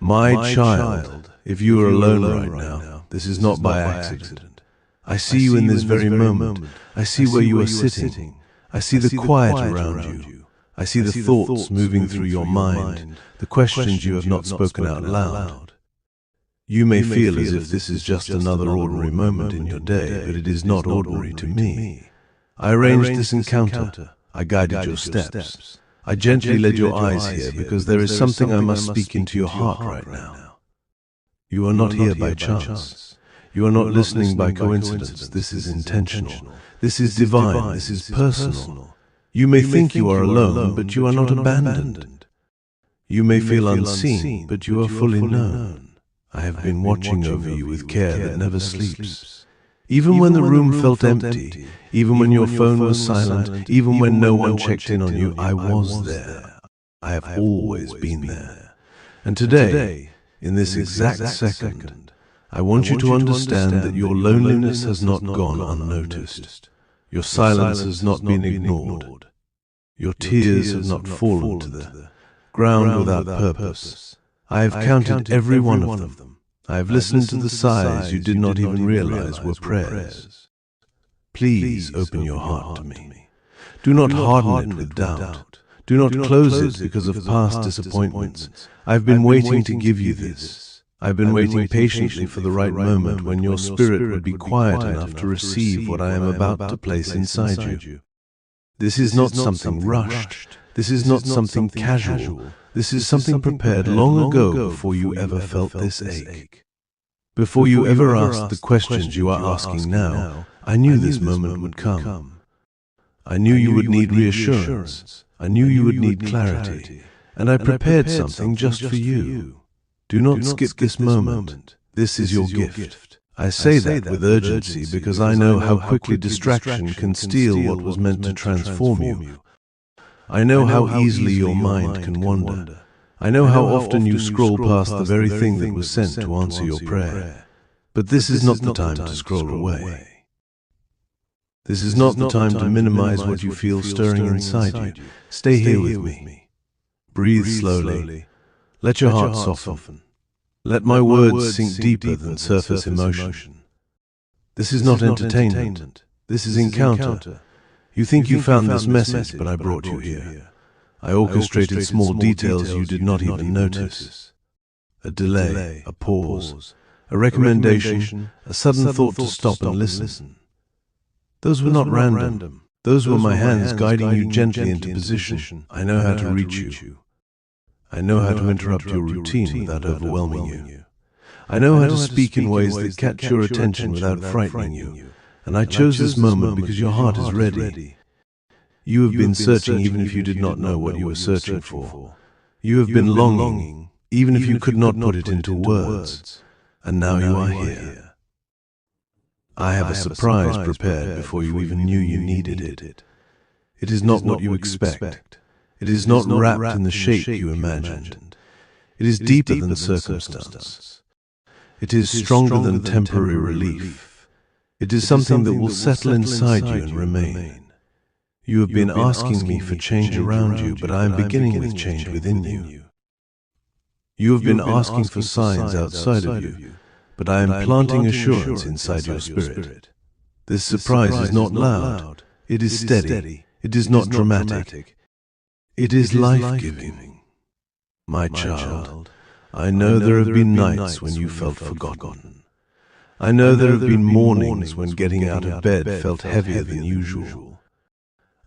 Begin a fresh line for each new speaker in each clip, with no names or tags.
My child, if you are alone right now, this is not by accident. I see you in this very moment. I see where you are sitting. I see the quiet around you. I see the thoughts moving through your mind, the questions you have not spoken out loud. You may feel as if this is just another ordinary moment in your day, but it is not ordinary to me. I arranged this encounter. I guided your steps. I gently led your eyes here because there is something I must speak into your heart right now. You are not here by chance. You are not listening by coincidence. This is intentional. This is divine. This is personal. You may think you are alone, but you are not abandoned. You may feel unseen, but you are fully known. I have been watching over you with care that never sleeps. Even when the room felt empty, even when your phone was silent, even when no one checked in on you, I was there. I have always been there. And today, in this exact second, I want you to understand that your loneliness has not gone unnoticed. Your silence has not been ignored. Your tears have not fallen to the ground without purpose. I have counted every one of them. I have listened to the sighs you did not even realize were prayers. Please open your heart to me. Do not harden it with doubt. Do not close it because of past disappointments. I have been waiting to give you this. I have been waiting patiently for the right moment when your spirit would be quiet enough to receive what I am about to place inside you. This is not something rushed. This is not something casual. This is something prepared long ago before you ever felt this ache. Before you ever asked the questions you are asking now, I knew this moment would come. I knew you would need reassurance. I knew you would need clarity. And I prepared something just for you. Do not skip this moment. This is your gift. I say that with urgency because I know how quickly distraction can steal what was meant to transform you. I know how easily your mind can wander. I know how often you scroll past the very thing that was sent to answer your prayer. But this is not the time to scroll away. This is not the time to minimize what you feel stirring inside you. Stay here with me. Breathe slowly. Let your heart soften. Let my words sink deeper than surface emotion. This is not entertainment. This is encounter. You think you found this message, but I brought you here. I orchestrated small details you did not even notice. A delay, a pause, a recommendation, a sudden thought to stop and listen. Those were not random. Those were my hands guiding you gently into position. I know how to reach you. I know how to interrupt your routine without overwhelming you. I know how to speak in ways that catch your attention without frightening you. And I chose this moment because your heart is ready. You have been searching even if you did not know what you were searching for. You have been longing even if you could not put it into words. And now you are here. I have a surprise prepared before you even knew you needed it. It is not what you expect. It is not wrapped in the shape you imagined. It is deeper than circumstance. It is stronger than temporary relief. It is something that will settle inside you and remain. You have been asking me for change around you, but I am beginning with change within you. You have been asking for signs outside of you, but I am planting assurance inside your spirit. This surprise is not loud. It is steady. It is not dramatic. It is life-giving. My child, I know there have been nights when you felt forgotten. I know there have been mornings when getting out of bed felt heavier than usual.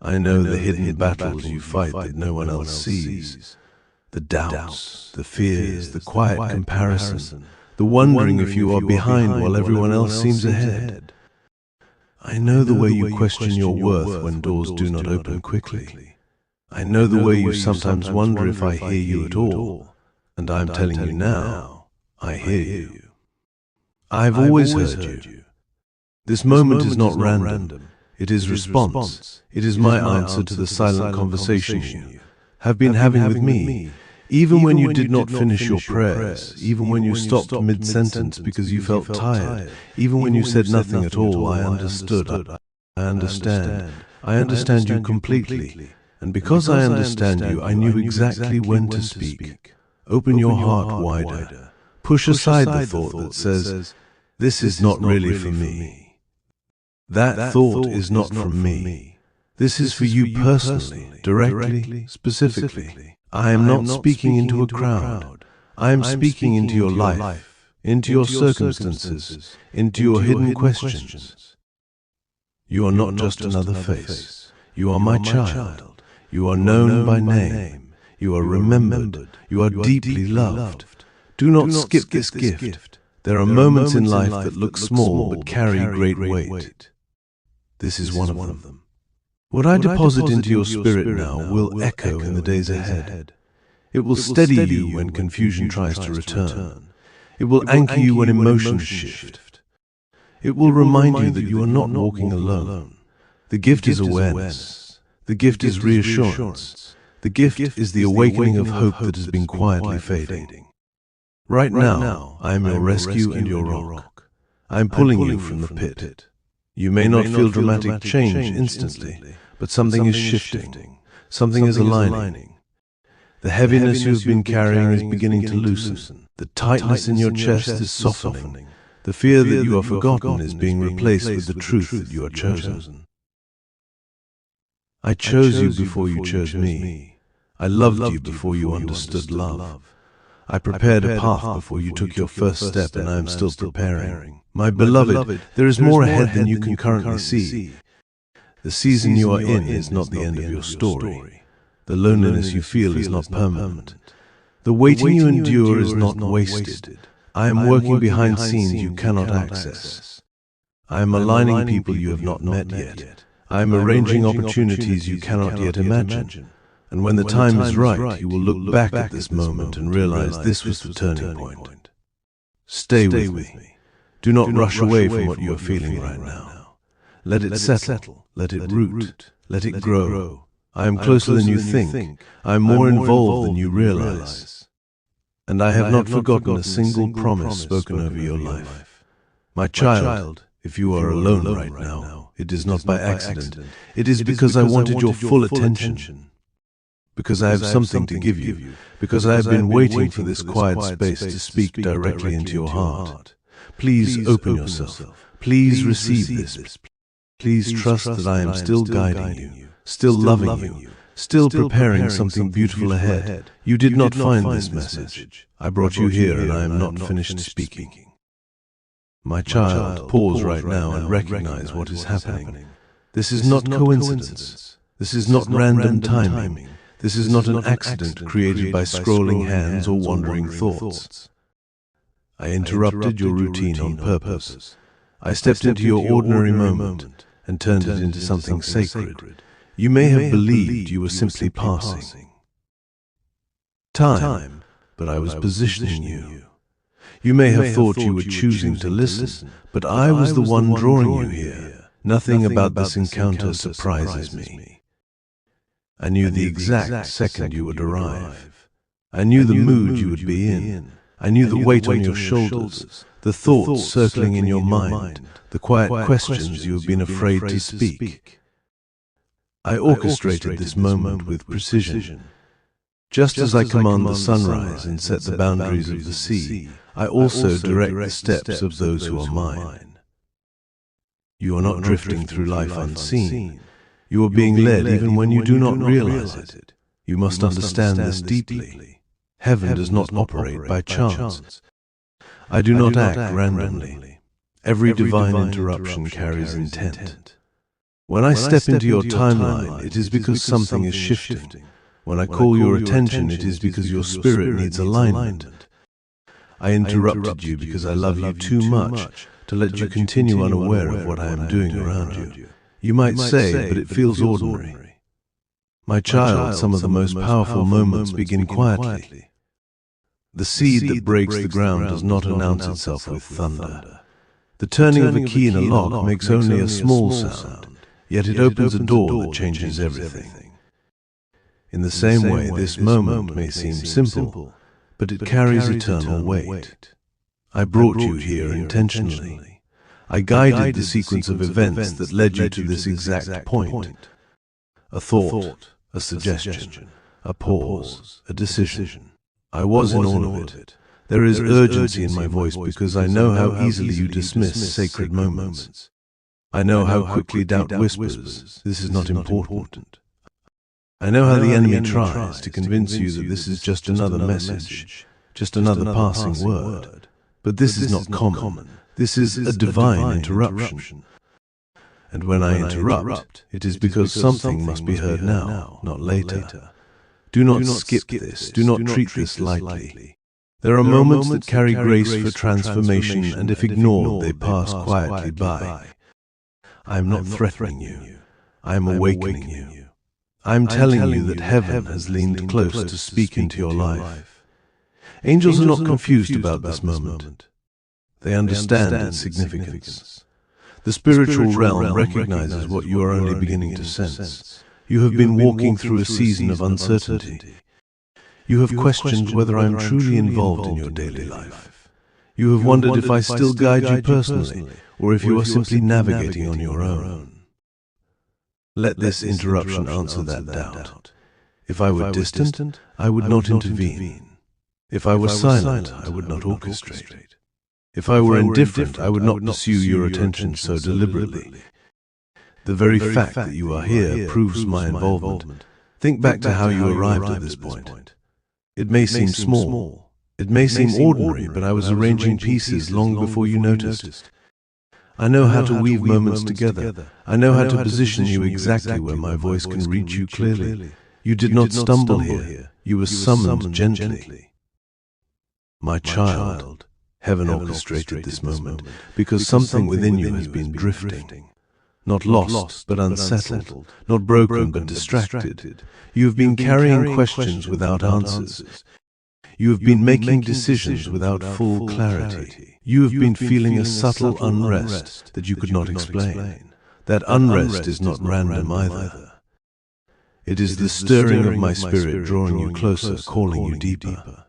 I know the hidden battles you fight that no one else sees. The doubts, the fears, the quiet comparison, the wondering if you are behind while everyone else seems ahead. I know the way you question your worth when doors do not open quickly. I know the way you sometimes wonder if I hear you at all. And I am telling you now, I hear you. I have always heard you. This moment is not random. It is response. It is my answer to the silent conversation you have been having with me. Even when you did not finish your prayers, even when you stopped mid-sentence because you felt tired, even when you said nothing at all, I understood. I understand. I understand you completely. And because I understand you, I knew exactly when to speak. Open your heart wider. Push aside the thought that says, "This is not really for me." That thought is not from me. This is for you personally, directly, specifically. I am not speaking into a crowd. I am speaking into your life, into your circumstances, into your hidden questions. You are not just another face. You are my child. You are known by name. You are remembered. You are deeply loved. Do not skip this gift. There are moments in life that look small but carry great weight. This is one of them. What I deposit into your spirit now will echo in the days ahead. It will steady you when confusion tries to return. It will anchor you when emotions shift. It will remind you that you are not walking alone. The gift is awareness. The gift is reassurance. The gift is the awakening of hope that has been quietly fading. Right now, I am your rescue and your rock. I am pulling you from the pit. You may not feel dramatic change instantly, but something is shifting. Something is aligning. The heaviness you have been carrying is beginning to loosen. The tightness in your chest is softening. The fear that you are forgotten is being replaced with the truth that you are chosen. I chose you before you chose me. I loved you before you understood love. I prepared a path before you took your first step, and I am still preparing. My beloved, there is more ahead than you can currently see. The season you are in is not the end of your story. The loneliness you feel is not permanent. The waiting you endure is not wasted. I am working behind scenes you cannot access. I am aligning people you have not met yet. I am arranging opportunities you cannot yet imagine. And when the time is right, you will look back at this moment and realize this was the turning point. Stay with me. Do not rush away from what you are feeling right now. Let it settle. Let it root. Let it grow. I am closer than you think. I am more involved than you realize. And I have not forgotten a single promise spoken over your life. My child, if you are alone right now, it is not by accident. It is because I wanted your full attention. Because I have something to give you. Because I have been waiting for this quiet space to speak directly into your heart. Please open yourself. Please receive this. Please trust that I am still guiding you, still loving you, still preparing something beautiful ahead. You did not find this message. I brought you here, and I am not finished speaking. My child, pause right now and recognize what is happening. This is not coincidence. This is not random timing. This is not an accident created by scrolling hands or wandering thoughts. I interrupted your routine on purpose. I stepped into your ordinary moment and turned it into something sacred. You may have believed you were simply passing time, but I was positioning you. You may have thought you were choosing to listen, but I was the one drawing you here. Nothing about this encounter surprises me. I knew the exact second you would arrive. I knew the mood you would be in. I knew the weight on your shoulders, the thoughts circling in your mind, the quiet questions you have been afraid to speak. I orchestrated this moment with precision. Just as I command the sunrise and set the boundaries of the sea, I also direct the steps of those who are mine. You are not drifting through life unseen. You are being led even when you do not realize it. You must understand this deeply. Heaven does not operate by chance. I do not act randomly. Every divine interruption carries intent. When I step into your timeline, it is because something is shifting. When I call your attention, it is because your spirit needs alignment. I interrupted you because I love you too much to let you continue unaware of what I am doing around you. You might say, but it feels ordinary. My child, some of the most powerful moments begin quietly. The seed that breaks the ground does not announce itself with thunder. The turning of a key in a lock makes only a small sound, yet it opens a door that changes everything. In the same way, this moment may seem simple, but it carries eternal weight. I brought you here intentionally. I guided the sequence of events that led you to this exact point. A thought, a suggestion, a pause, a decision. I was in all of it. There is urgency in my voice because I know how easily you dismiss sacred moments. I know how quickly doubt whispers, this is not important. I know how the enemy tries to convince you that this is just another message, just another passing word. But this is not common. This is a divine interruption. And when I interrupt, it is because something must be heard now, not later. Do not skip this. Do not treat this lightly. There are moments that carry grace for transformation, and if ignored, they pass quietly by. I am not threatening you. I am awakening you. I am telling you that heaven has leaned close to speak into your life. Angels are not confused about this moment. They understand its significance. The spiritual realm recognizes what you are only beginning to sense. You have been walking through a season of uncertainty. You have questioned whether I am truly involved in your daily life. You have wondered if I still guide you personally, or if you are simply navigating on your own. Let this interruption answer that doubt. If I were distant, I would not intervene. If I were silent, I would not orchestrate. If I were indifferent, I would not pursue your attention so deliberately. The very fact that you are here proves my involvement. Think back to how you arrived at this point. It may seem small. It may seem ordinary, but I was arranging pieces long before you noticed. I know how to weave moments together. I know how to position you exactly where my voice can reach you clearly. You did not stumble here. You were summoned gently. My child, heaven orchestrated this moment because something within you has been drifting. Not lost, but unsettled. Not broken, but distracted. You have been carrying questions without answers. You have been making decisions without full clarity. You have been feeling a subtle unrest that you could not explain. That unrest is not random either. It is the stirring of my spirit drawing you closer, calling you deeper.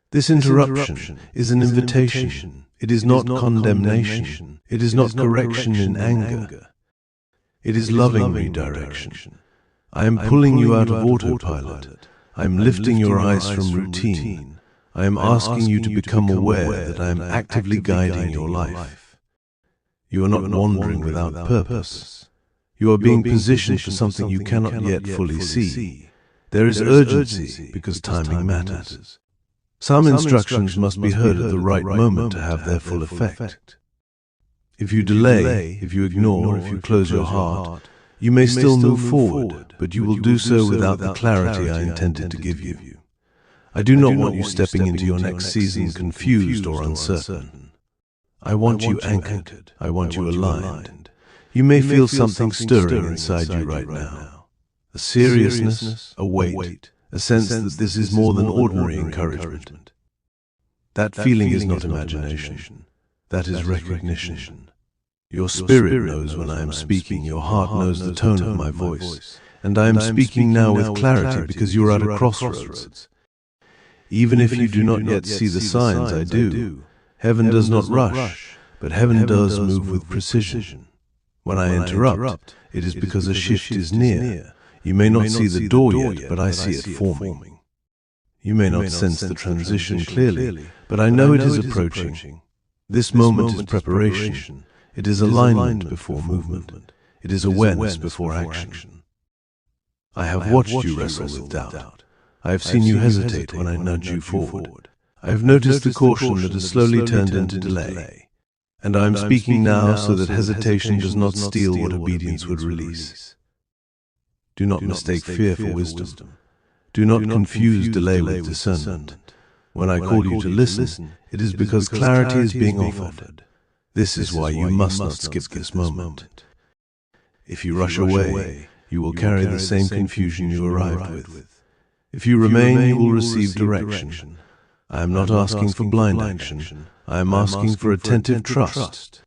This interruption is an invitation. It is not condemnation. It is not correction in anger. It is loving redirection. I am pulling you out of autopilot. I am lifting your eyes from routine. I am asking you to become aware that I am actively guiding your life. You are not wandering without purpose. You are being positioned for something you cannot yet fully see. There is urgency because timing matters. Some instructions must be heard at the right moment to have their full effect. If you delay, if you ignore, if you close your heart, you may still move forward, but you will do so without the clarity I intended to give you. I do not want you stepping into your next season confused or uncertain. I want you anchored. I want you aligned. You may feel something stirring inside you right now. A seriousness, a weight, a sense that this is more than ordinary encouragement. That feeling is not imagination. That is recognition. Your spirit knows when I am speaking, your heart knows the tone of my voice, and I am speaking now with clarity because you are at a crossroads. Even if you do not yet see the signs I do, heaven does not rush, but heaven does move with precision. When I interrupt, it is because a shift is near. You may not see the door yet, but I see it forming. You may not sense the transition clearly, but I know it is approaching. This moment is preparation. It is alignment before movement. It is awareness before action. I have watched you wrestle with doubt. I have seen you hesitate when I nudge you forward. I have noticed the caution that has slowly turned into delay. And I am speaking now so that hesitation does not steal what obedience would release. Do not mistake fear for wisdom. Do not confuse delay with discernment. When I call you to listen, it is because clarity is being offered. This is why you must not skip this moment. If you rush away, you will carry the same confusion you arrived with. If you remain, you will receive direction. I am not asking for blind action. I am asking for attentive trust.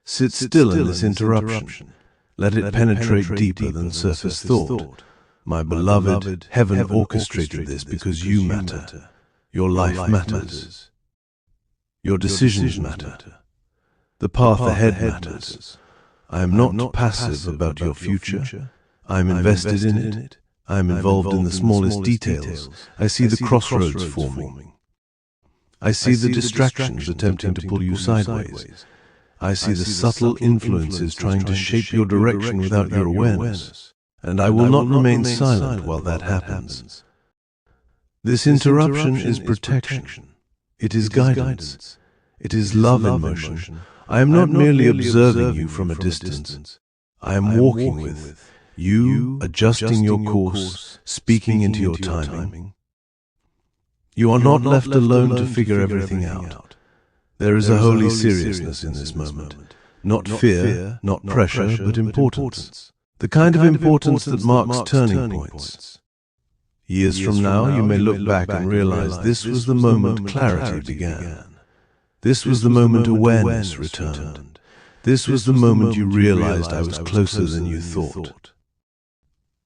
Sit still in this interruption. Let it penetrate deeper than surface thought. My beloved, heaven orchestrated this because you matter. Your life matters. Your decisions matter. The path ahead matters. I am not passive about your future. I am invested in it. I am involved in the smallest details. I see the crossroads forming. I see the distractions attempting to pull you sideways. I see the subtle influences trying to shape your direction without your awareness. And I will not remain silent while that happens. This interruption is protection. It is guidance. It is love in motion. I am not merely observing you from a distance. I am walking with you, adjusting your course, speaking into your timing. You are not left alone to figure everything out. There is a holy seriousness in this moment. Not fear, not pressure, but importance. The kind of importance that marks turning points. Years from now, you may look back and realize this was the moment clarity began. This was the moment awareness returned. This was the moment you realized I was closer than you thought.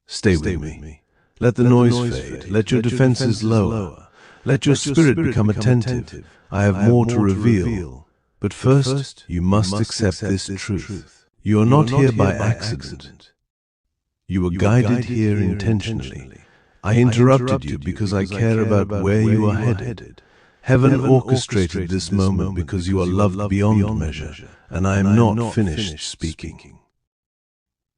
Stay with me. Let the noise fade. Let your defenses lower. Let your spirit become attentive. I have more to reveal. But first, you must accept this truth. You are not here by accident. You were guided here intentionally. I interrupted you because I care about where you are headed. Heaven orchestrated this moment because you are loved beyond measure, and I am not finished speaking.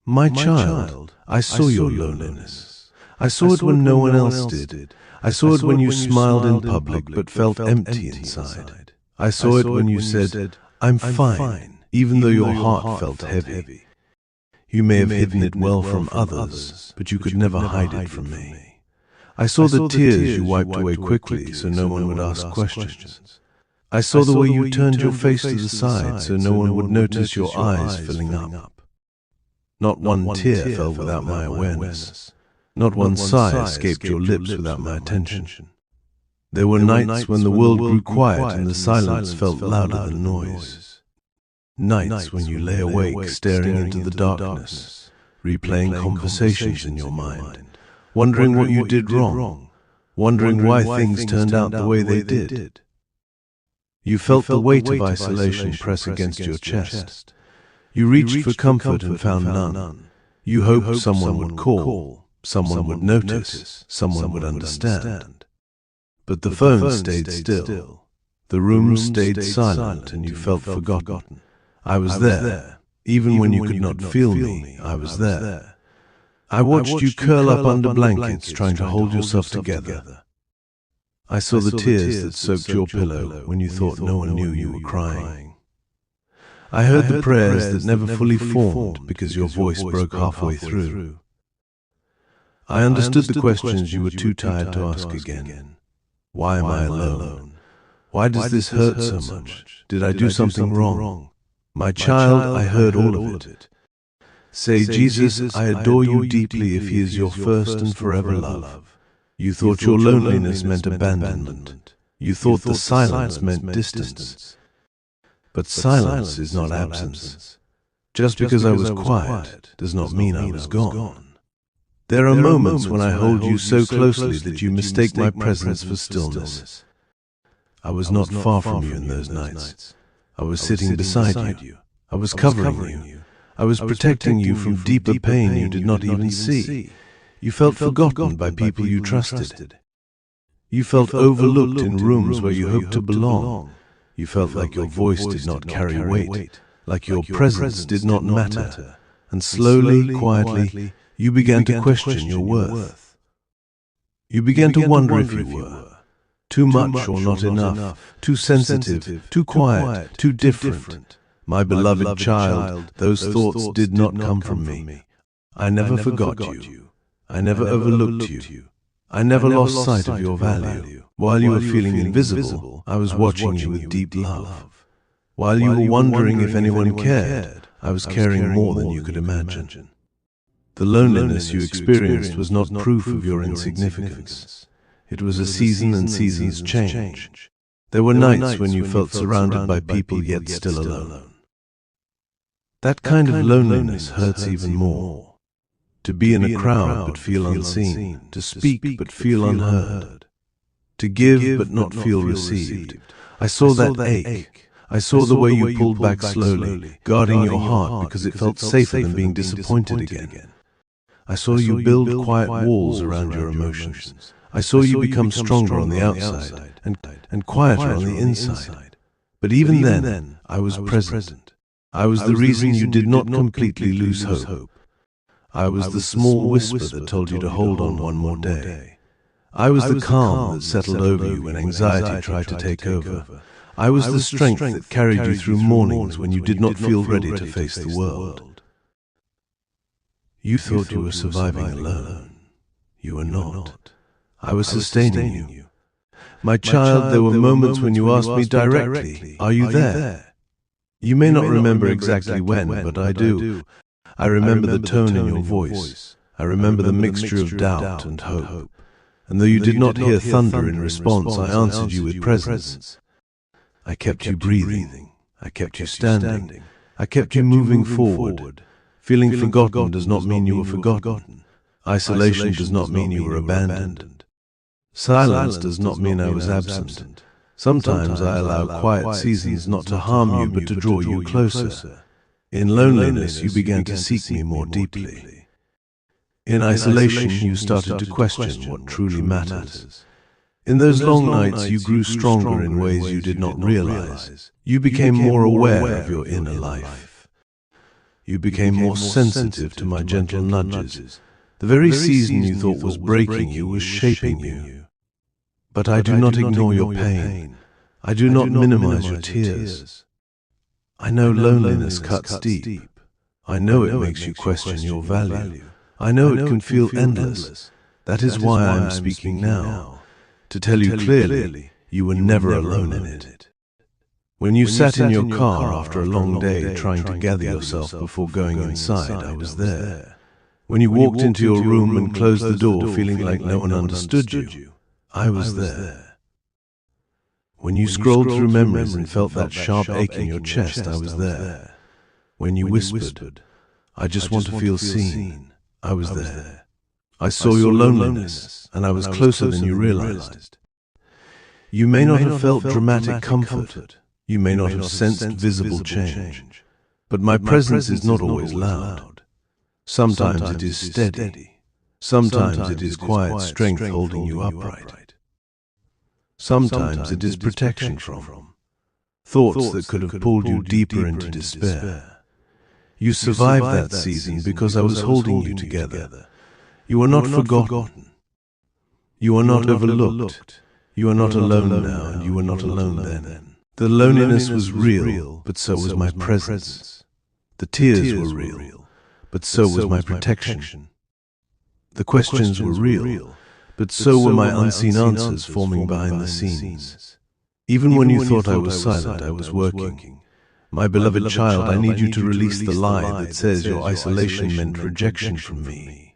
My child, I saw your loneliness. I saw it when no one else did. I saw it when you smiled in public but felt empty inside. I saw it when you said, "I'm fine," even though your heart felt heavy. You may have hidden it well from others, but you could never hide it from me. I saw the tears you wiped away quickly so no one would ask questions. I saw the way you turned your face to the side so no one would notice your eyes filling up. Not one tear fell without my awareness. Not one sigh escaped your lips without my attention. There were nights when the world grew quiet and the silence felt louder than noise. Nights when you lay awake staring into the darkness, replaying conversations in your mind, wondering what you did wrong, wondering why things turned out the way they did. You felt the weight of isolation press against your chest. You reached for comfort and found none. You hoped someone would call, someone would notice, someone would understand. But the phone stayed still. The room stayed silent and you felt forgotten. I was there. Even when you could not feel me, I was there. I watched you curl up under blankets trying to hold yourself together. I saw the tears that soaked your pillow when you thought no one knew you were crying. I heard the prayers that never fully formed because your voice broke halfway through. I understood the questions you were too tired to ask again. Why am I alone? Why does this hurt so much? Did I do something wrong? My child, I heard all of it. Say, Jesus, I adore you deeply if he is your first and forever love. You thought your loneliness meant abandonment. You thought the silence meant distance. But silence is not absence. Just because I was quiet does not mean I was gone. There are moments when I hold you so closely that you mistake my presence for stillness. I was not far from you in those nights. I was sitting beside you. I was covering you. I was protecting you from deeper pain you did not even see. You felt forgotten by people you trusted. You felt overlooked in rooms where you hoped to belong. You felt like your voice did not carry weight, like your presence did not matter. And slowly, quietly, you began to question your worth. You began to wonder if you were too much or not enough, too sensitive, too quiet, too different. My beloved child, those thoughts did not come from me. I never forgot you. I never overlooked you. I never lost sight of your value. While you were feeling invisible, I was watching you with deep love. While you were wondering if anyone cared, I was caring more than you could imagine. The loneliness you experienced was not proof of your insignificance. It was a season and seasons change. There were nights when you felt surrounded by people yet still alone. That kind of loneliness hurts even more. To be in a crowd but feel unseen, to speak but feel unheard, to give but not feel received. I saw that ache. I saw the way you pulled back slowly, guarding your heart because it felt safer than being disappointed again. I saw you build quiet walls around your emotions. I saw you become stronger on the outside and quieter on the inside. But even then, I was present. I was the reason you did not completely lose hope. I was the small whisper that told you to hold on one more day. I was the calm that settled over you when anxiety tried to take over. I was the strength that carried you through mornings when you did not feel ready to face the world. You thought you were surviving alone. You were not. I was sustaining you. My child, there were moments when you asked me directly, "Are you there?" You may not remember exactly when, but I do. I remember the tone in your voice. I remember the mixture of doubt and hope. And though you did not hear thunder in response, I answered you with presence. I kept you breathing. I kept you standing. I kept you moving forward. Feeling forgotten does not mean you were forgotten. Isolation does not mean you were abandoned. Silence does not mean I was absent. Sometimes I allow quiet seasons not to harm you but to draw you closer. In loneliness, you began to seek me more deeply. In isolation, you started to question what truly matters. In those long nights, you grew stronger in ways you did not realize. You became more aware of your inner life. You became more sensitive to my gentle nudges. The very season you thought was breaking you was shaping you. But I do not ignore your pain. I do not minimize your tears. I know loneliness cuts deep. I know it makes you question your value. I know it can feel endless. That is why I am speaking now. To tell you clearly, you were never alone in it. When you sat in your car after a long day trying to gather yourself before going inside, I was there. When you walked into your room and closed the door feeling like no one understood you, I was there. When you scrolled through memories and felt that sharp ache in your chest, I was there. When you whispered, "I just want to feel seen," I was there. I saw your loneliness, and I was closer than you realized. You may not have felt dramatic comfort. You may not have sensed visible change. But my presence is not always loud. Sometimes it is steady. Sometimes it is quiet strength holding you upright. Sometimes it is protection from thoughts that could have pulled you deeper into despair. You survived that season because I was holding you together. You are not forgotten. You are not overlooked. You are not alone now, and you were not alone then. The loneliness was real, but so was my presence. The tears were real, but so was my protection. The questions were real, but so were my unseen answers forming behind the scenes. Even when you thought I was silent, I was working. My beloved child, I need you to release the lie that says your isolation meant rejection from me.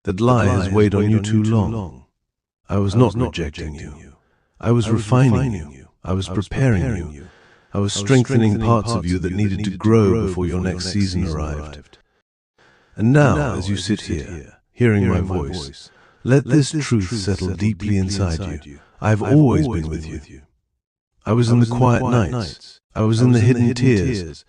That lie has weighed on you too long. I was not rejecting you. I was refining you. I was preparing you. I was strengthening parts of you that needed to grow before your next season arrived. And now, as you sit here, hearing my voice, let this truth settle deeply inside you. I have always been with you. I was in the quiet nights. I was in the hidden tears.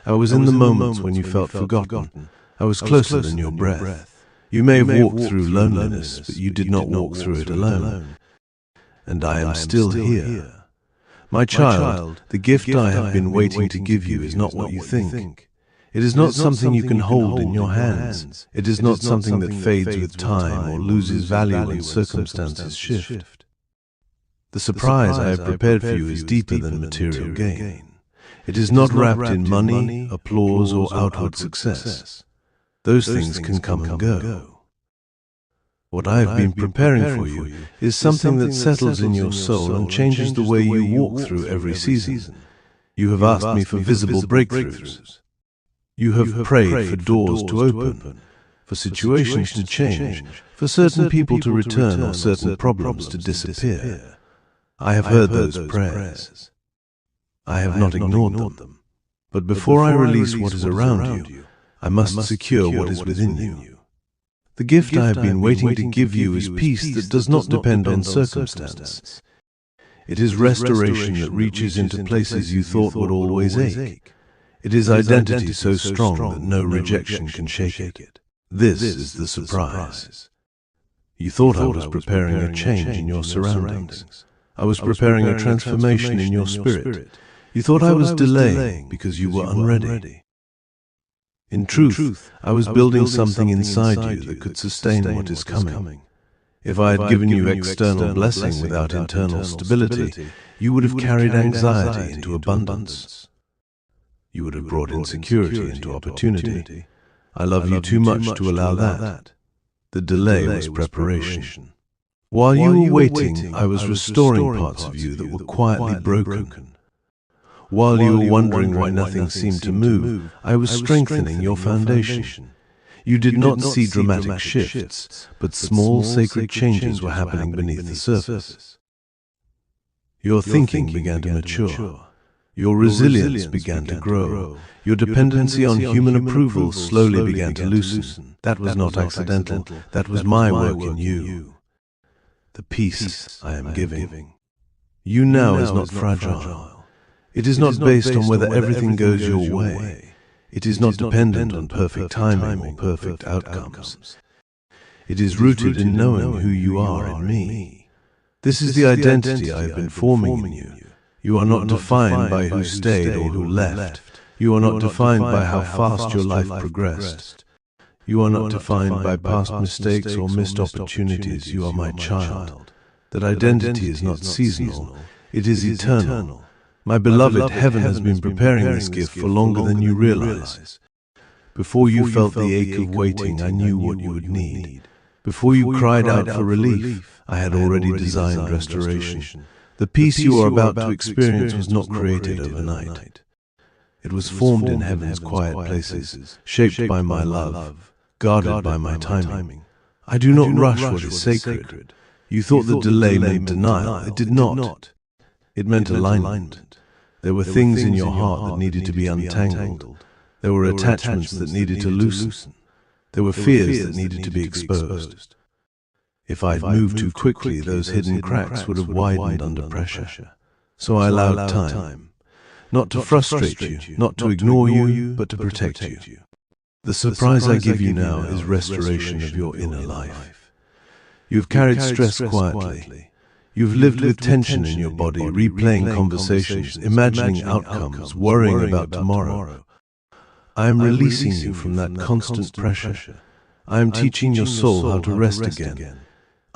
I was in the moments when you felt forgotten. I was closer than your breath. You may have walked through loneliness, but you did not walk through it alone. And I am still here. My child, the gift I have been waiting to give you is not what you think. It is not something you can hold in your hands. It is not something that fades with time or loses value when circumstances shift. The surprise I have prepared for you is deeper than material gain. It is not wrapped in money, applause, or outward success. Those things can come and go. What I have been preparing for you is something that settles in your soul and changes the way you walk through every season. You have asked me for visible breakthroughs. You have prayed for doors to open, for situations to change, for certain people to return or certain problems to disappear. I have heard those prayers. I have not ignored them. But before I release what is around you, I must secure what is within you. The gift I have been waiting to give you is peace that does not depend on circumstance. It is restoration that reaches into places you thought would always ache. It is identity so strong that no rejection can shake it. This is the surprise. You thought I was preparing a change in your surroundings. I was preparing a transformation in your spirit. You thought I was delaying because you were unready. In truth, I was building something inside you that could sustain what is coming. If I had given you external blessing without internal stability, you would have carried anxiety into abundance. You would have brought insecurity into opportunity. I love you too much to allow that. The delay was preparation. While you were waiting, I was restoring parts of you that were quietly broken. While you were wondering why nothing seemed to move, I was strengthening your foundation. You did not see dramatic shifts, but small sacred changes were happening beneath the surface. Your thinking began to mature. Your resilience began to grow. Your dependency on human approval slowly began to loosen. That was not accidental. That was my work in you. The peace I am giving. You now is not fragile. It is not based on whether everything goes your way. It is not dependent on perfect timing or perfect outcomes. It is rooted in knowing who you are in me. This is the identity I have been forming in you. You are not defined by who stayed or who left. You are not defined by how fast your life progressed. You are not defined by past mistakes or missed opportunities. You are my child. That identity is not seasonal. It is eternal. My beloved, heaven has been preparing this gift for longer than you realize. Before you felt the ache of waiting, I knew what you would need. Before you cried out for relief, I had already designed restoration. The peace you are about to experience was not created overnight. It was formed in heaven's quiet places, shaped by my love, guarded by my timing. I do not rush what is sacred. You thought the delay meant denial. It did not. It meant alignment. There were things in your heart that needed to be untangled. There were attachments that needed to loosen. There were fears that needed to be exposed. If I'd moved too quickly, those hidden cracks would have widened under pressure. So I allowed time. Not to frustrate you, not to ignore you, but to protect you. The surprise I give you now is restoration of your inner life. You've carried stress quietly. You've lived with tension in your body, replaying conversations, imagining outcomes, worrying about tomorrow. I am releasing you from that constant pressure. I am teaching your soul how to rest again.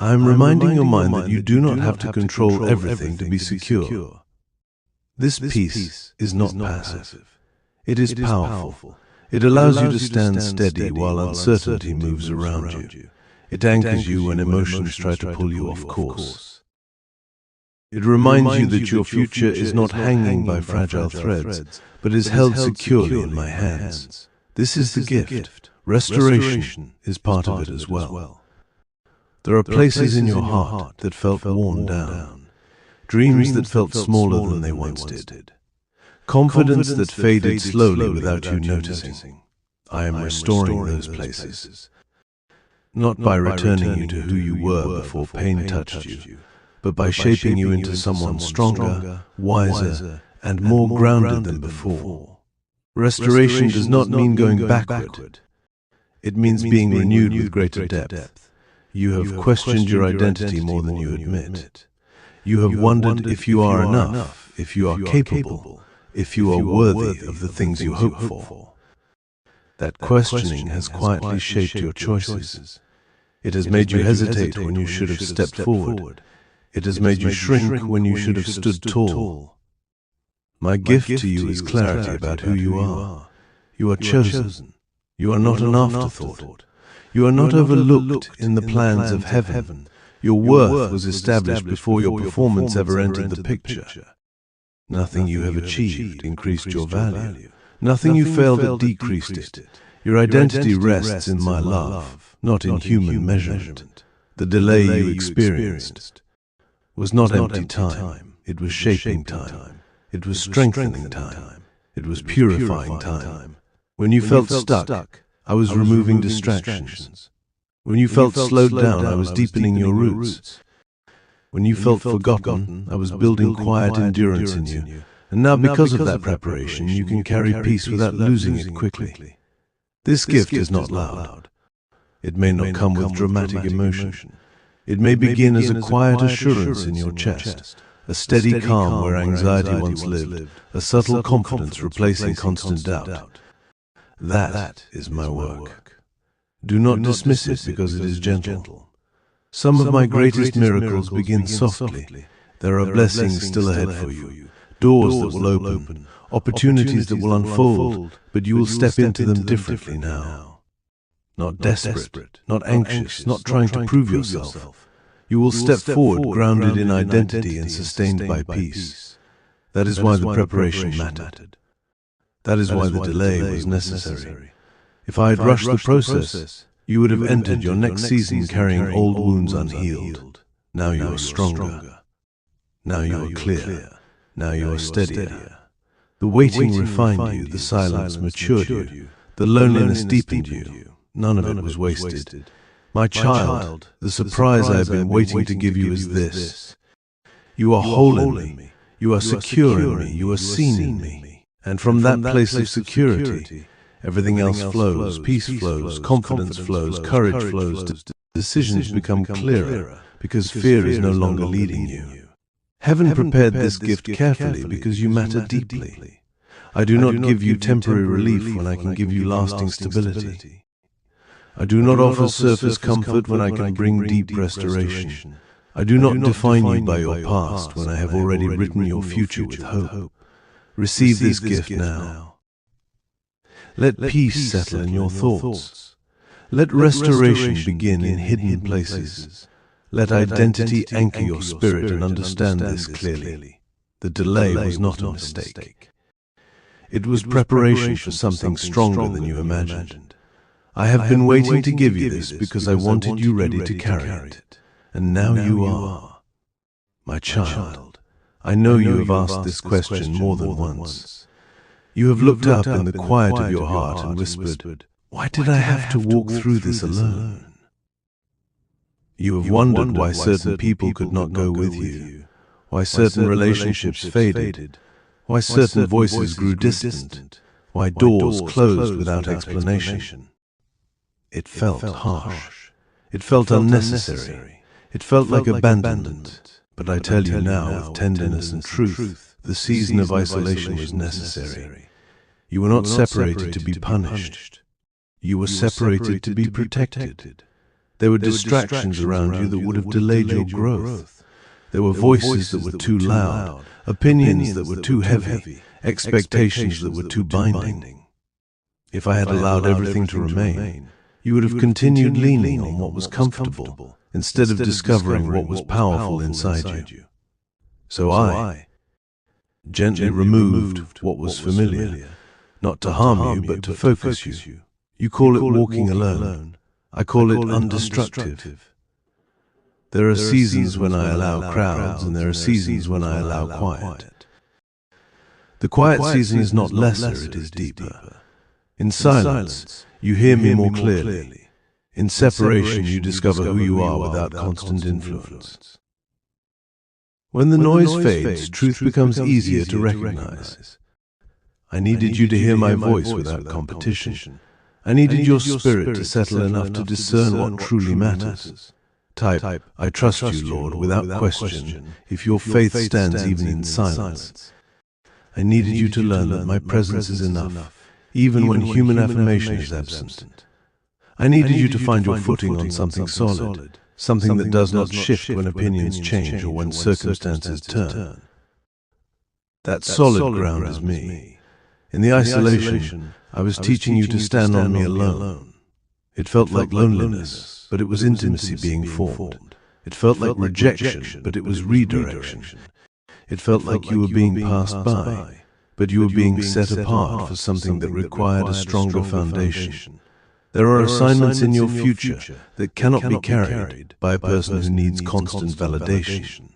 I am reminding your mind that you do not have to control everything to be secure. This peace is not passive. It is powerful. It allows you to stand steady while uncertainty moves around you. It anchors you when emotions try to pull you off course. It reminds you that your future is not hanging by fragile threads, but is held securely in my hands. This is the gift. Restoration is part of it as well. There are places in your heart that felt worn down, dreams that felt smaller than they once did, confidence that faded slowly without you noticing. I am restoring those places, not by returning you to who you were before pain touched you, but by shaping you into someone stronger, wiser, and more grounded than before. Restoration does not mean going backward. It means being renewed with greater depth. You have questioned your identity more than you admit. You have wondered if you are enough, if you are capable, if you are worthy of the things you hope for. That questioning has quietly shaped your choices. It has made you hesitate when you should have stepped forward. It has made you shrink when you should have stood tall. My gift to you is clarity about who you are. You are chosen. You are not an afterthought. You are not overlooked in the plans of heaven. Your worth was established before your performance ever entered the picture. Nothing you have achieved increased your value. Nothing you failed at decreased it. Your identity rests in my love, not in human measurement. The delay you experienced was not empty time. It was shaping time. It was strengthening time. It was purifying time. When you felt stuck, I was removing distractions. When you felt slowed down, I was deepening your roots. When you felt forgotten, I was building quiet endurance in you. And now, because of that preparation, you can carry peace without losing it quickly. This gift is not loud. It may not come with dramatic emotion. It may begin as a quiet assurance in your chest, a steady calm where anxiety once lived, a subtle confidence replacing constant doubt. That is my work. Do not dismiss it because it is gentle. Some of my greatest miracles begin softly. There are blessings still ahead for you, doors that will open, opportunities that will unfold, but you will step into them differently now. Not desperate, not anxious, not trying to prove yourself. You will step forward grounded in identity and sustained by peace. That is why the preparation mattered. That is why the delay was necessary. If I had rushed the process, you would have entered your next season carrying old wounds unhealed. Now you are stronger. Now you are clear. Now you are steadier. The waiting refined you, the silence matured you, the loneliness deepened you. None of it was wasted. My child, the surprise I have been waiting to give you is this. You are whole in me. You are secure in me. You are seen in me. And from that place of security, everything else flows, peace flows, confidence flows, courage flows, decisions become clearer, because fear is no longer leading you. Heaven prepared this gift carefully because you matter deeply. I do not give you temporary relief when I can give you lasting stability. I do not offer surface comfort when I can bring deep restoration. I do not define you by your past when I have already written your future with hope. Receive this gift now. Let peace settle in your thoughts. Let restoration begin in hidden places. Let identity anchor your spirit and understand this clearly. The delay was not a mistake. It was preparation for something stronger than you imagined. I have been waiting to give you this because I wanted you ready to carry it. And now you are. My child, I know you have asked this question more than once. You have looked up in the quiet of your heart and whispered, "Why did I have to walk through this alone?" You have wondered why certain people could not go with you, why certain relationships faded, why certain voices grew distant, why doors closed without explanation. It felt harsh. It felt unnecessary. It felt like abandonment. But I tell you now, with tenderness and truth, the season of isolation was necessary. You were not separated to be punished. You were separated to be protected. There were distractions around you that would have delayed your growth. There were voices that were too loud, opinions that were too heavy, expectations that were too binding. If I had allowed everything to remain, you would have continued leaning on what was comfortable instead of discovering what was powerful inside you. So I gently removed what was familiar, not to harm you, but to focus you. You call it walking alone. I call it undestructive. There are seasons when I allow crowds, and there are seasons when I allow quiet. The quiet season is not lesser, it is deeper. In silence, you hear me more clearly. In separation, you discover who you are without constant influence. When the noise fades, truth becomes easier to recognize. I needed you to hear my voice without competition. I needed your spirit to settle enough to discern what truly matters. Type, "I trust you, Lord," without question, if your faith stands even in silence. I needed you to learn that my presence is enough, even when human affirmation is absent. I needed you to find your footing on something solid, something that does not shift when opinions change or when circumstances turn. That solid ground is me. In the isolation, I was teaching you to stand on me alone. It felt like loneliness, but it was intimacy being formed. It felt like rejection, but it was redirection. It felt like you were being passed by, but you were being set apart for something that required a stronger foundation. There are assignments in your future that cannot be carried by a person who needs constant validation.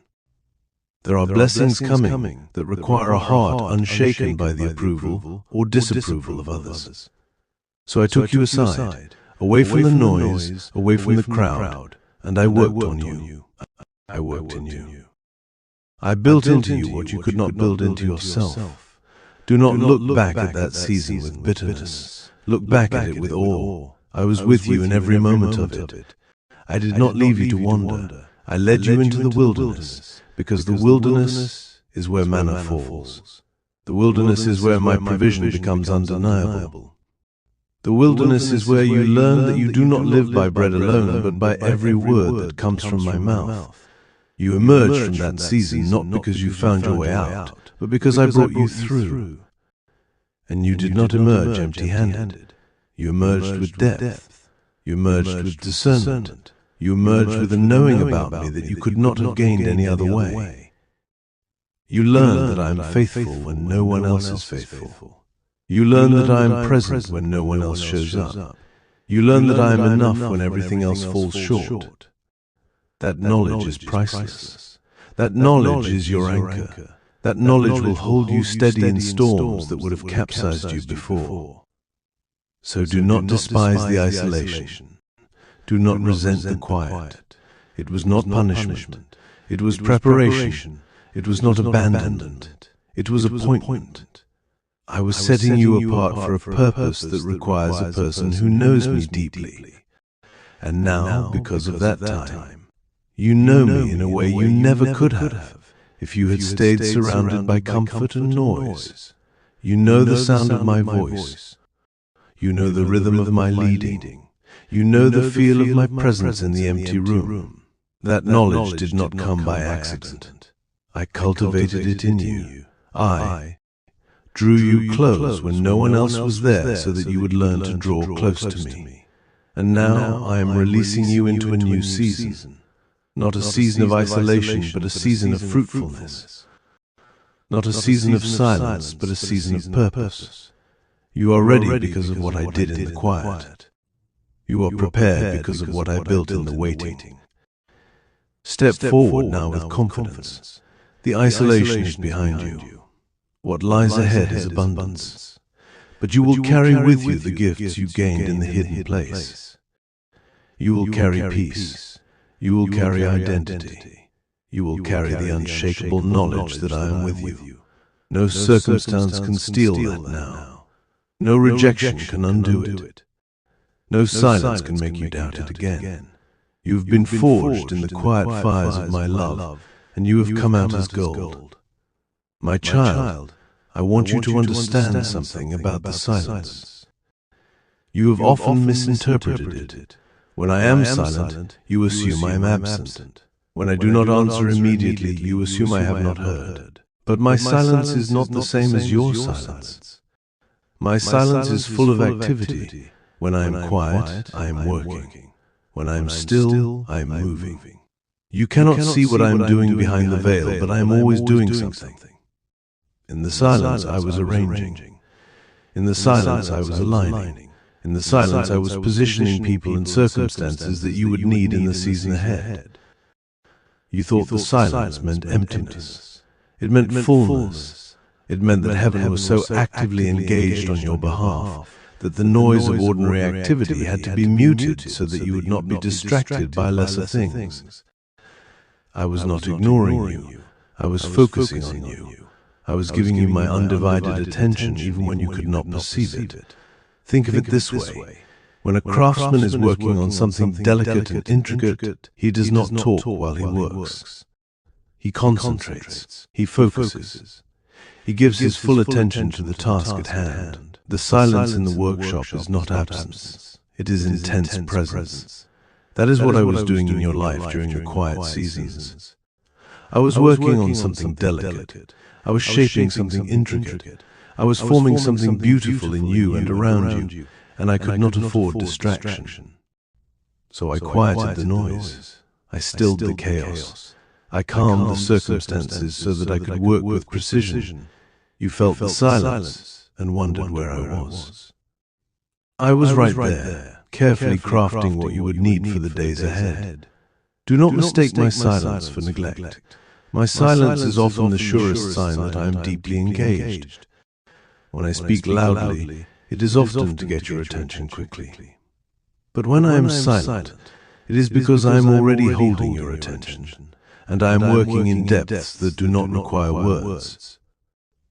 There are blessings coming that require a heart unshaken by the approval or disapproval of others. So I took you aside, away from the noise, away from the crowd, and I worked on you. I worked in you. I built into you what you could not build into yourself. Do not look back at that season with bitterness. Look back at it with awe. I was with you in every moment of it. I did not leave you to wander. I led you into the wilderness, because the wilderness is where manna falls. The wilderness is where my provision becomes undeniable. The wilderness is where you learn that you do not live by bread alone, but by every word that comes from my mouth. You emerged from that season not because you found your way out, but because I brought you through. And you did not emerge empty-handed. You emerged with depth. You emerged with discernment. You emerged with a knowing about me that you could not have gained any other way. You learned that I am faithful when no one else is faithful. You learn that I am present when no one else shows up. You learn that I am enough when everything else falls short. That knowledge is priceless. That knowledge is your anchor. That knowledge will hold you steady in storms that would have capsized you before. So do not despise the isolation. Do not resent the quiet. It was not punishment. It was preparation. It was not abandonment. It was appointment. I was setting you apart for a purpose that requires a person who knows me deeply. And now, because of that time, you know me in a way you never could have if you had stayed surrounded by comfort and noise. You know the sound of my voice. You know the rhythm of my leading. You know the feel of my presence in the empty room. That knowledge did not come by accident. I cultivated it in you. I drew you close when no one else was there so that you would learn to draw close to me. And now I am releasing you into a new season. Not a season of isolation, but a season of fruitfulness. Not a season of silence, but a season of purpose. You are ready because of what I did in the quiet. You are prepared because of what I built in the waiting. Step forward now with confidence. The isolation is behind you. What lies ahead is abundance. But you will carry with you the gifts you gained in the hidden place. You will carry peace. You will carry identity. You will carry the unshakable knowledge that I am with you. No circumstance can steal that now. No rejection can undo it. No silence can make you doubt it again. You have been forged in the quiet fires of my love, and you have come out as gold. My child, I want you to understand something about the silence. You have often misinterpreted it. When I am silent, you assume I am absent. When I do not answer immediately, you assume I have not heard. But my silence is not the same as your silence. My silence is full of activity. When I am quiet, I am working. When I am still, I am moving. You cannot see what I am doing behind the veil, but I am always doing something. In the silence, I was arranging. In the silence, I was aligning. In the silence, I was positioning people and circumstances that you would need in the season ahead. You thought the silence meant emptiness. It meant fullness. It meant that heaven was so actively engaged on your behalf that the noise of ordinary activity had to be muted so that you would not be distracted by lesser things. I was not ignoring you. I was focusing on you. I was giving you my undivided attention even when you could not perceive it. Think of it this way. When a craftsman is working on something delicate and intricate, he does not talk while he works. He concentrates. He focuses. He gives his full attention to the task at hand. The silence in the workshop is not absence. It is intense presence. That is what I was doing in your life during the quiet seasons. I was working on something delicate. I was shaping something intricate. I was forming something beautiful in you and around you, and I could not afford distraction. So I quieted the noise. I stilled the chaos. I calmed the circumstances so that I could work with precision. You felt the silence and wondered where I was. I was right there, carefully crafting what you would need for the days ahead. Do not mistake my silence for neglect. My silence is often the surest sign that I am deeply engaged. When I speak loudly, it is often to get your attention quickly. But when I am silent, it is because I am already holding your attention, and I am working in depths that do not require words.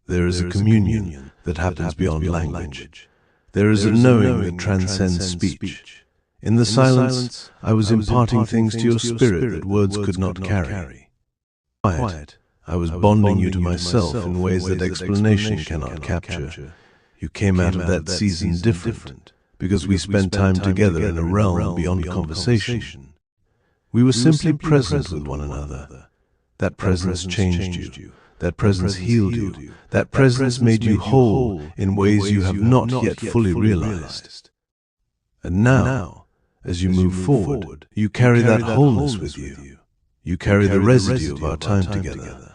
There is a communion that happens beyond language. There is a knowing that transcends speech. In the silence, I was imparting things to your spirit that words could not carry. Quiet, I was bonding you to myself in ways that explanation cannot capture. You came out of that season different, because we spent time together in a realm beyond conversation. We were simply present with one another. That presence changed you. That presence healed you. That presence made you whole in ways you have not yet fully realized. And now, as you move forward, you carry that wholeness with you. You carry the residue of our time together.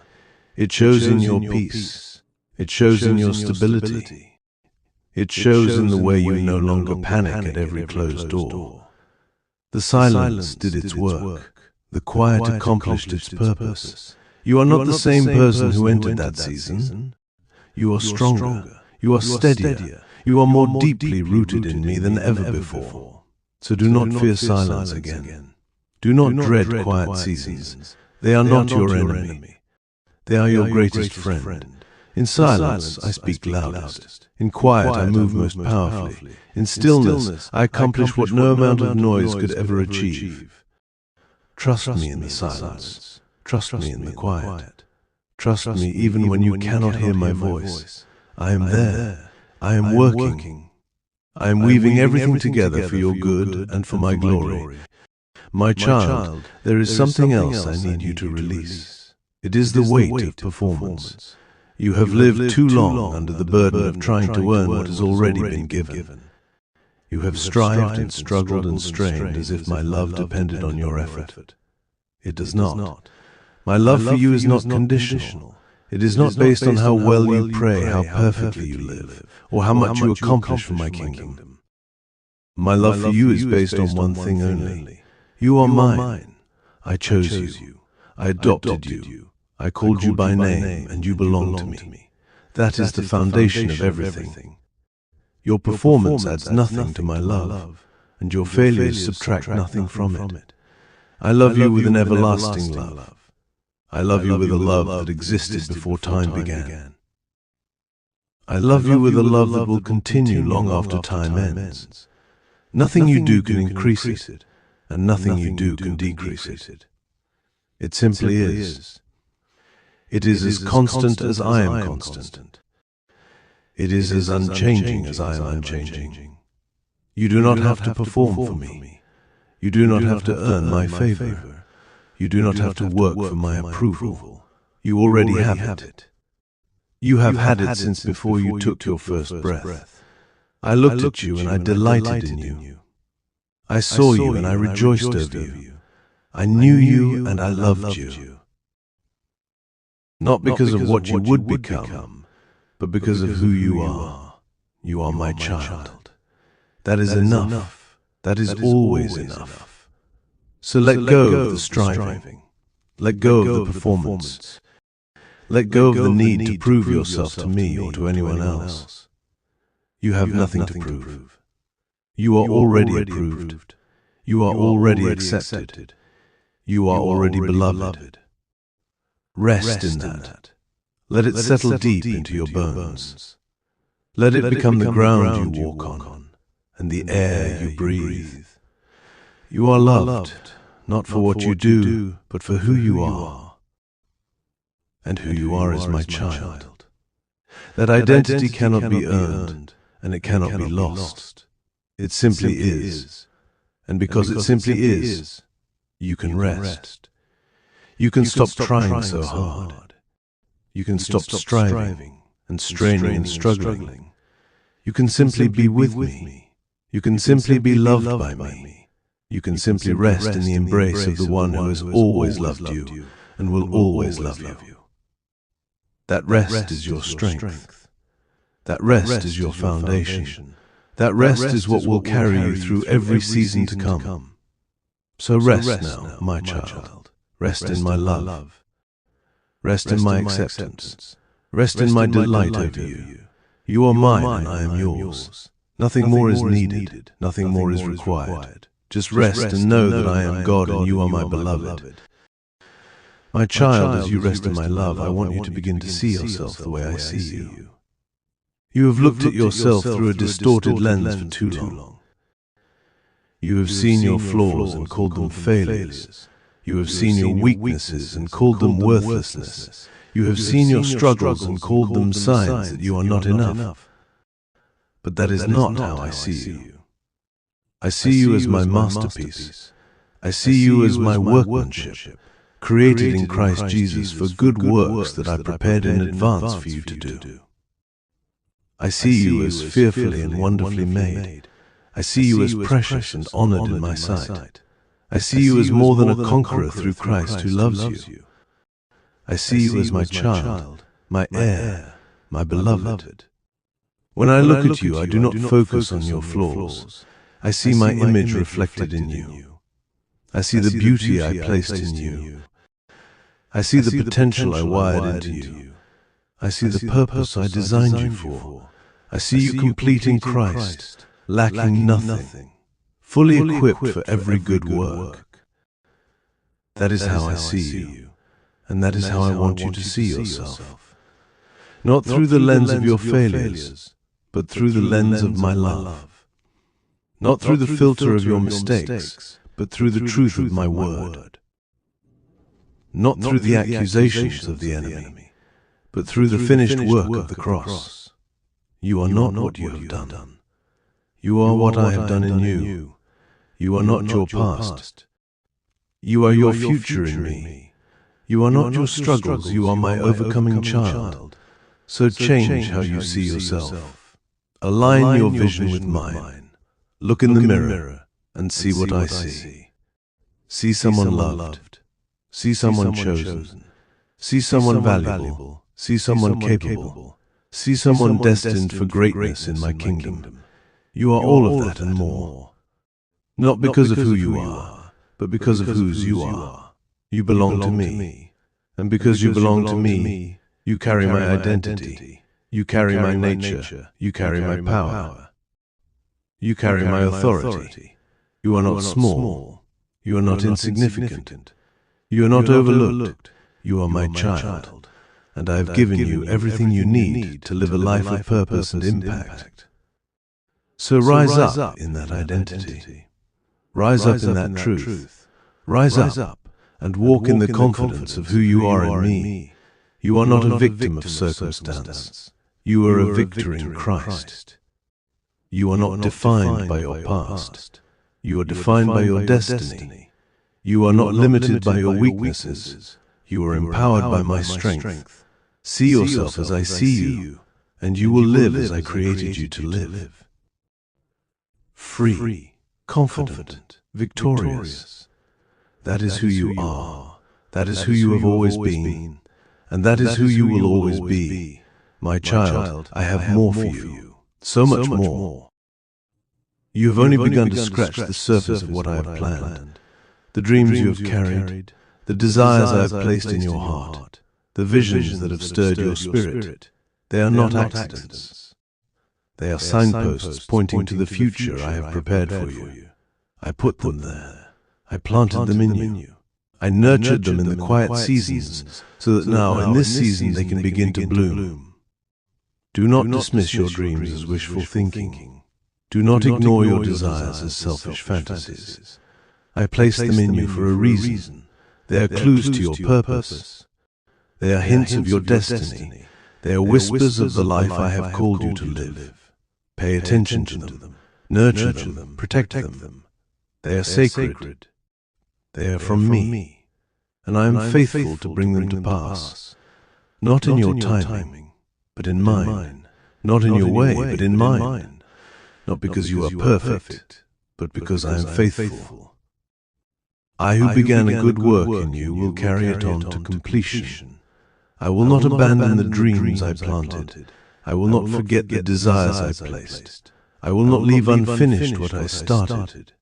It shows in your peace. It shows in your stability. It shows in the way you no longer panic at every closed door. The silence did its work. The quiet accomplished its purpose. You are not the same person who entered that season. You are stronger. You are steadier. You are more deeply rooted in me than ever before. So do not fear silence again. Do not dread quiet seasons. They are not your enemy. They are your greatest friend. In silence, I speak loudest. In quiet, I move most powerfully. In stillness, I accomplish what no amount of noise could ever achieve. Trust me in the silence. Trust me in the quiet. Trust me even when you cannot hear my voice. I am there. I am working. I am weaving everything together for your good and for my glory. My child, there is something else I need you to release. It is the weight of performance. You have lived too long under the burden of trying to earn what has already been given. You have strived and struggled and strained as if my love depended on your effort. It does not. My love for you is not conditional. It is not based on how well you pray, how perfectly you live, or how much you accomplish for my kingdom. My love for you is based on one thing only. You are mine. I chose you. I adopted you. I called you by name, and you belong to me. That is the foundation of everything. Your performance adds nothing to my love, and your failures subtract nothing from it. I love you with an everlasting love. I love you with a love that existed before time began. I love you with a love that will continue long after time ends. Nothing you do can increase it, and nothing you do can decrease it. It simply is. It is as constant as I am constant. It is as unchanging as I am unchanging. You do not have to perform for me. You do not have to earn my favor. You do not have to work for my approval. You already have it. You have had it since before you took your first breath. I looked at you and I delighted in you. I saw you and I rejoiced over you. I knew you and I loved you. Not because of what you would become, but because of who you are. You are my child. That is enough. That is always enough. So let go of the striving. Let go of the performance. Let go of the need to prove yourself to me or to anyone else. You have nothing to prove. You are already approved. You are already accepted. You are already beloved. Rest in that. Let it settle deep into your bones. Let it become the ground you walk on and the air you breathe. You are loved, not for what you do, but for who you are. And who you are is my child. That identity cannot be earned, and it cannot be lost. It simply is. And because it simply is, you can rest. You can stop trying so hard. You can stop striving and straining and struggling. You can simply be with me. You can simply be loved by me. You can simply rest in the embrace of the one who has always loved you and will always love you. That rest is your strength. That rest is your foundation. That rest is what will carry you through every season to come. So rest now, my child. Rest in my love. Rest in my acceptance. Rest in my delight over you. You are mine and I am yours. Nothing more is needed. Nothing more is required. Just rest and know that I am God and you are my beloved. My child, as you rest in my love, I want you to begin to see yourself the way I see you. You have looked at yourself through a distorted lens for too long. You have seen your flaws and called them failures. You have seen your weaknesses and called them worthlessness. You have seen your struggles and called them signs that you are not enough. But that is not how I see you. I see you as my masterpiece. I see you as my workmanship, created in Christ Jesus for good works that I prepared in advance for you to do. I see you as fearfully and wonderfully made. I see you as precious and honored in my sight. I see you as more than a conqueror through Christ who loves you. I see you as my child, my heir, my beloved. When I look at you, I do not focus on your flaws. I see my image reflected in you. I see the beauty I placed in you. I see the potential I wired into you. I see the purpose I designed you for. I see you complete in Christ, lacking nothing, fully equipped for every good work. That is how I see you, and that is how I want you to see yourself. Not through the lens of your failures, but through the lens of my love. Not through the filter of your mistakes, but through the truth of my word. Not through the accusations of the enemy, but through the finished work of the cross. You are not what you have done. You are what I have done in you. You are not your past. You are your future in me. You are not your struggles. You are my overcoming child. So change how you see yourself. Align your vision with mine. Look in the mirror and see what I see. See someone loved. See someone chosen. See someone valuable. See someone capable. See someone destined for greatness in my kingdom. You are all of that and more. Not because of who you are, but because of whose you are. You belong to me. And because you belong to me, you carry my identity. You carry my nature. You carry my power. You carry my authority. You are not small. You are not insignificant. You are not overlooked. You are my child. And I have given you everything you need to live a life of purpose and impact. So rise up in that identity. Rise up in that truth. Rise up and walk in the confidence of who you are in me. You are not a victim of circumstance. You are a victor in Christ. You are not defined by your past. You are defined by your destiny. You are not limited by your weaknesses. You are empowered by my strength. See yourself as I see you, and you will live as I created you to live. Free, confident, victorious. That is who you are. That is who you have always been. And that is who you will always be. My child, I have more for you. So much more. You have only begun to scratch the surface of what I have planned. The dreams you have carried, the desires I have placed in your heart, the visions that have stirred your spirit, they are not accidents. They are signposts pointing to the future I have prepared for you. I put them there. I planted them in you. I nurtured them in the quiet seasons so that now in this season they can begin to bloom. Do not dismiss your dreams as wishful thinking. Do not ignore your desires as selfish fantasies. I placed them in you for a reason. They are clues to your purpose. They are hints of your destiny. They are whispers of the life I have called you to live. Pay attention to them. Nurture them. Protect them. They are sacred. They are from me. And I am faithful to bring them to pass. Not in your timing, but in mine. Not in your way, but in mine. Not because you are perfect, but because I am faithful. I who began a good work in you will carry it on to completion. I will not abandon the dreams I planted. I will not forget the desires I placed. I will not leave unfinished what I started.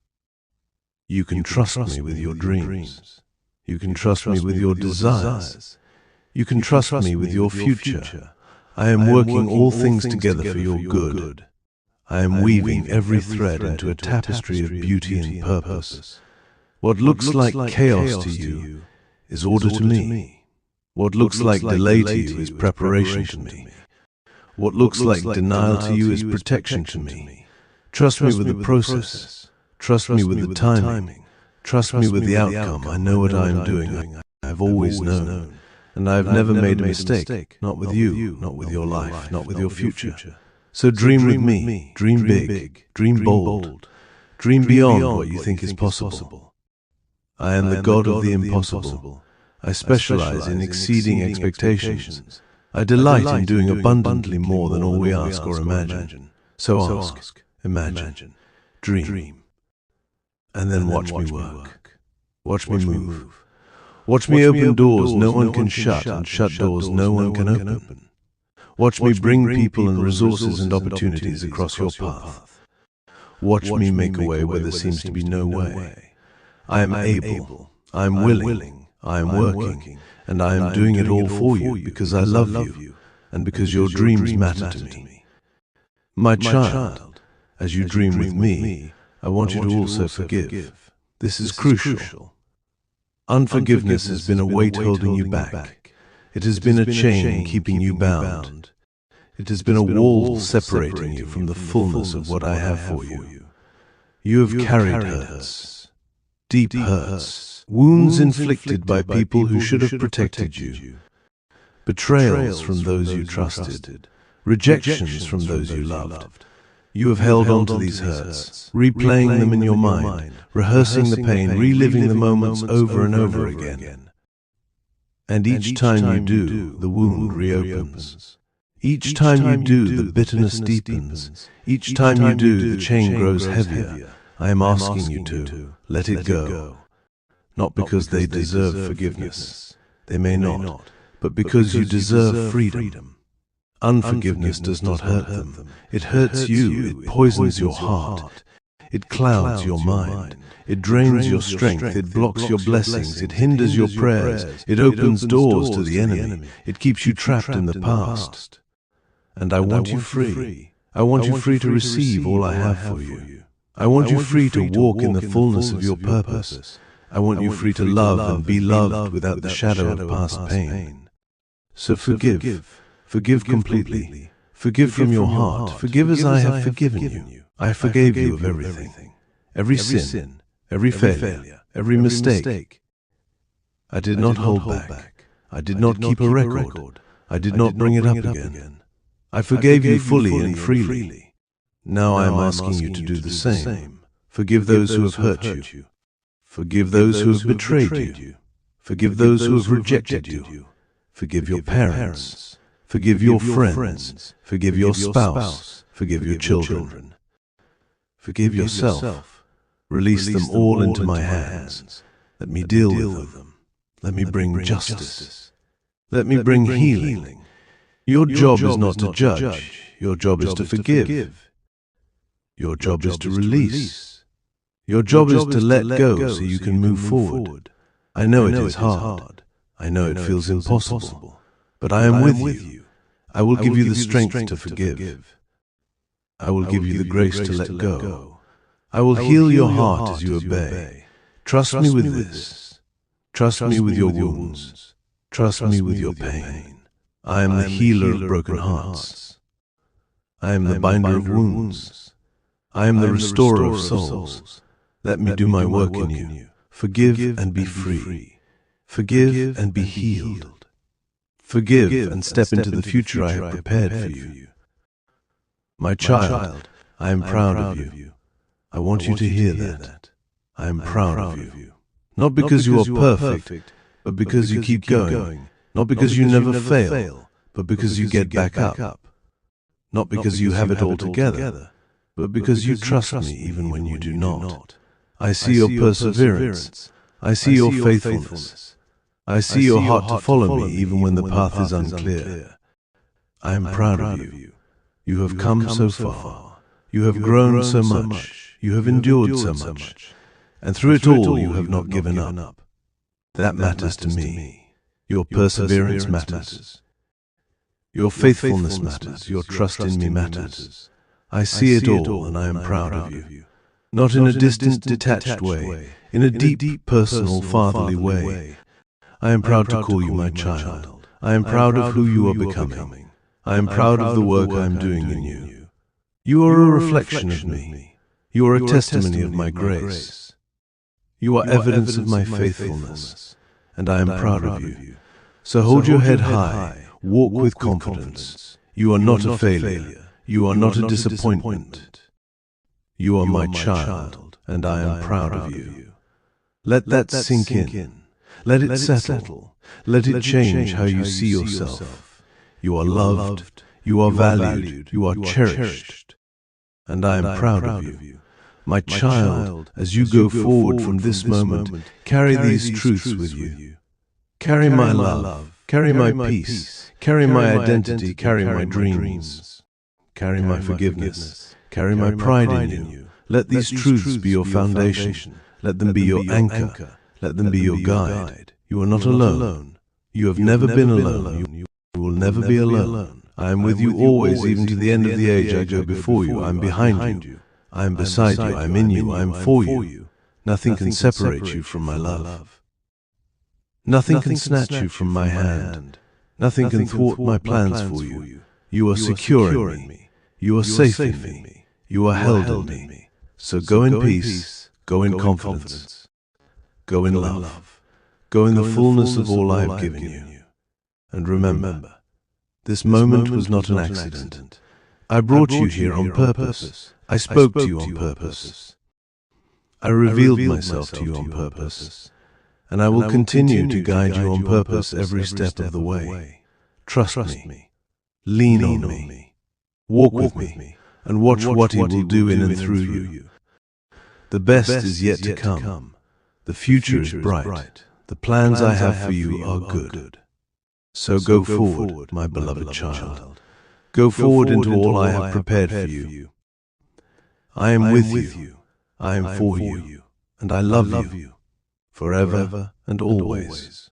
You can trust me with your dreams. You can trust me with your desires. You can trust me with your future. I am working all things together for your good. I am weaving every thread into a tapestry of beauty and purpose. What looks like chaos to you is order to me. What looks like delay to you is preparation to me. What looks like denial to you is protection to me. Trust me with the process. Trust me with the timing. Trust me with the outcome. I know what I am doing. I have always known. And I have never made a mistake. Not with you, not with your life, not with your future. So dream with me. Dream big. Dream bold. Dream beyond what you think is possible. I am the God of the impossible. I specialize in exceeding expectations. I delight in doing abundantly more than all we ask or imagine. So ask, imagine, dream, and then watch me work. Watch me move. Watch me open doors no one can shut, and shut doors no one can open. Watch me bring people and resources and opportunities across your path. Watch me make a way where there seems to be no way. I am able, I am willing, I am working, and I am doing it all for you because I love you, and because your dreams matter to me. My child, as you dream with me, I want you to also forgive. This is crucial. Unforgiveness has been a weight holding you back. It has been a chain keeping you bound. It has been a wall separating you from the fullness of what I have for you. You have carried hurts, deep hurts, wounds inflicted by people who should have protected you, betrayals from those you trusted, rejections from those you loved. You have held on to these hurts, replaying them in your mind, rehearsing the pain, reliving the moments over and over again. And each time you do, the wound reopens. Each time you do, the bitterness deepens. Each time you do, the chain grows heavier. I am asking you to let it go. Not because they deserve forgiveness. They may not, but because you deserve freedom. Unforgiveness does not hurt them. It hurts you. It poisons your heart. It clouds your mind. It drains your strength. It blocks your blessings. It hinders your prayers. It opens doors to the enemy. It keeps you trapped in the past. And I want you free. I want you free to receive all I have for you. I want you free to walk in the fullness of your purpose. I want you free to love and be loved without the shadow of past pain. So forgive. Forgive completely. Forgive from your heart. Forgive as I have forgiven you. I forgave you of everything. Every sin, every failure, every mistake. I did not hold back. I did not keep a record. I did not bring it up again. I forgave you fully and freely. Now I am asking you to do the same. Forgive those who have hurt you. Forgive those who have betrayed you. Forgive those who have rejected you. Forgive your parents. Forgive your friends. Forgive your spouse. Forgive your children. Forgive yourself. Release them all into my hands. Let me deal with them. Let me bring justice. Let me bring healing. Your job is not to judge. Your job is to forgive. Your job is to release. Your job is to let go so you can move forward. I know it is hard. I know it feels impossible. But I am with you. I will give you the strength to forgive. I will give you the grace to let go. I will heal your heart as you obey. Trust me with this. Trust me with your wounds. Trust me with your pain. I am the healer of broken hearts. I am the binder of wounds. I am the restorer of souls. Let me do my work in you. Forgive and be free. Forgive and be healed. Forgive and step into the future I have prepared for you. My child, I am proud of you. I want you to hear that. I am proud of you. Not because you are perfect, but because you keep going. Not because you never fail, but because you get back up. Not because you have it all together, but because you trust me even when you do not. I see your perseverance. I see your faithfulness. I see your heart to follow me even when the path is unclear. I am proud of you. You have come so far. You have grown so much. You have endured so much. And through it all you have not given up. That matters to me. Your perseverance matters. Your faithfulness matters. Your trust in me matters. I see it all and I am proud of you. Not in a distant, detached way, in a deep, personal, fatherly way. I am proud to call you my child. I am proud of who you are becoming. I am proud of the work I am doing in you. You are a reflection of me. You are a testimony of my grace. You are evidence of my faithfulness, and I am proud of you. So hold your head high, walk with confidence. You are not a failure. You are not a disappointment. You are my child, and I am proud of you. Let that sink in. Let it settle. Let it change how you see yourself. You are loved. You are valued. You are cherished. And I am proud of you. My child, as you go forward from this moment, carry these truths with you. Carry my love. Carry my peace. Carry my identity. Carry my dreams. Carry my forgiveness. Carry my pride in you. Let these truths be your foundation. Let them be your anchor. Let them be your guide. You are not alone. You have never been alone. You will never be alone. I am with you always, even to the end of the age. I go before you. I am behind you. I am beside you. I am in you. I am for you. Nothing can separate you from my love. Nothing can snatch you from my hand. Nothing can thwart my plans for you. You are secure in me. You are safe in me. You are held in me. So go in peace. Go in confidence. Go in love. Go in the fullness of all I have given you. And remember, this moment was not an accident. I brought you here on purpose. I spoke to you on purpose. I revealed myself to you on purpose. And I will continue to guide you on purpose every step of the way. Trust me. Lean on me. Walk with me. And watch what He will do in and through you. The best is yet to come. The future is bright. The plans I have for you are good. So go forward, my beloved child. Go forward into all I have prepared for you. I am with you. I am for you. And I love you forever and always.